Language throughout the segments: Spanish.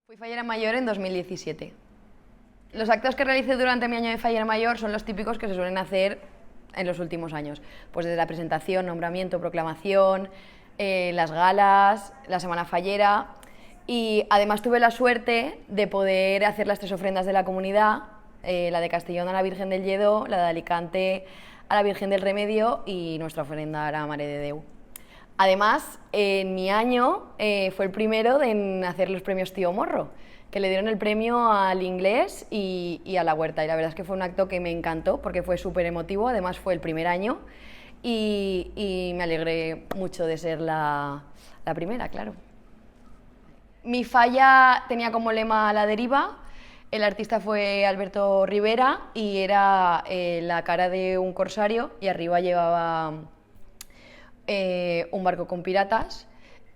Fui fallera mayor en 2017. Los actos que realicé durante mi año de fallera mayor son los típicos que se suelen hacer en los últimos años. Pues desde la presentación, nombramiento, proclamación, las galas, la semana fallera. Y además tuve la suerte de poder hacer las 3 ofrendas de la comunidad, la de Castellón a la Virgen del Lledó, la de Alicante a la Virgen del Remedio y nuestra ofrenda a la Mare de Déu. Además, en mi año fue el primero en hacer los premios Tío Morro, que le dieron el premio al inglés y a la huerta. Y la verdad es que fue un acto que me encantó porque fue súper emotivo, además fue el primer año y me alegré mucho de ser la primera, claro. Mi falla tenía como lema la deriva, el artista fue Alberto Rivera y era la cara de un corsario y arriba llevaba un barco con piratas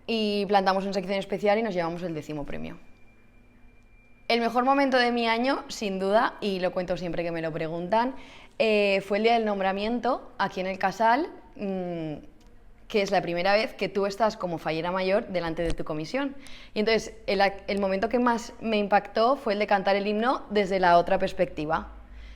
y plantamos en sección especial y nos llevamos el 10º premio. El mejor momento de mi año, sin duda, y lo cuento siempre que me lo preguntan, fue el día del nombramiento aquí en el Casal, que es la primera vez que tú estás como fallera mayor delante de tu comisión. Y entonces el momento que más me impactó fue el de cantar el himno desde la otra perspectiva.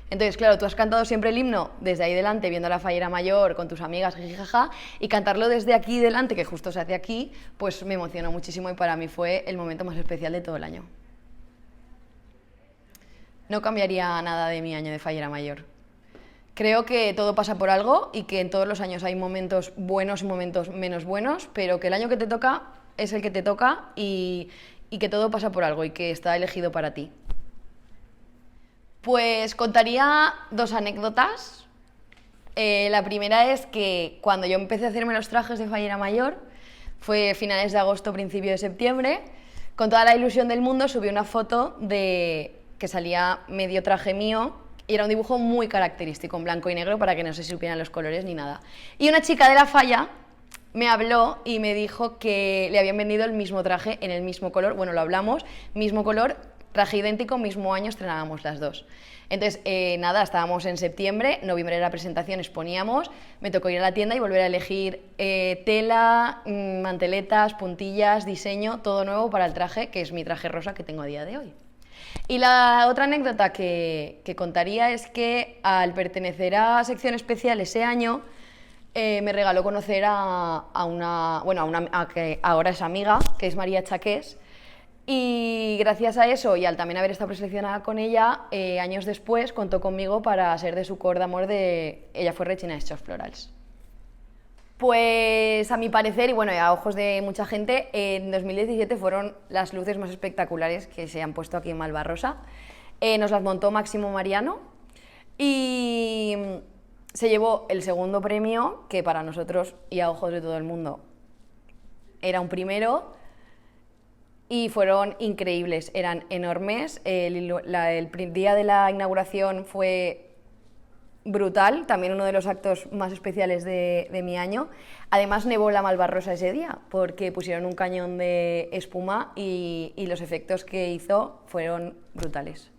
Entonces, claro, tú has cantado siempre el himno desde ahí delante, viendo a la fallera mayor con tus amigas, jijijaja, y cantarlo desde aquí delante, que justo se hace aquí, pues me emocionó muchísimo y para mí fue el momento más especial de todo el año. No cambiaría nada de mi año de fallera mayor. Creo que todo pasa por algo y que en todos los años hay momentos buenos y momentos menos buenos, pero que el año que te toca es el que te toca y que todo pasa por algo y que está elegido para ti. Pues contaría 2 anécdotas. La primera es que cuando yo empecé a hacerme los trajes de fallera mayor, fue finales de agosto, principio de septiembre, con toda la ilusión del mundo subí una foto de que salía medio traje mío y era un dibujo muy característico, en blanco y negro, para que no se supieran los colores ni nada. Y una chica de la falla me habló y me dijo que le habían vendido el mismo traje en el mismo color, bueno, lo hablamos, mismo color, traje idéntico, mismo año, estrenábamos las 2. Entonces, nada, estábamos en septiembre, noviembre era la presentación, exponíamos, me tocó ir a la tienda y volver a elegir tela, manteletas, puntillas, diseño, todo nuevo para el traje, que es mi traje rosa que tengo a día de hoy. Y la otra anécdota que contaría es que al pertenecer a sección especial ese año, me regaló conocer a que ahora es amiga, que es María Chaqués, y gracias a eso y al también haber estado preseleccionada con ella, años después contó conmigo para ser de su cor de amor de Ella fue Regina de Shows Florals. Pues a mi parecer, y bueno, y a ojos de mucha gente, en 2017 fueron las luces más espectaculares que se han puesto aquí en Malvarrosa. Nos las montó Máximo Mariano y se llevó el 2º premio, que para nosotros y a ojos de todo el mundo era un primero, y fueron increíbles, eran enormes. El día de la inauguración fue brutal, también uno de los actos más especiales de mi año. Además nevó la Malvarrosa ese día, porque pusieron un cañón de espuma y los efectos que hizo fueron brutales.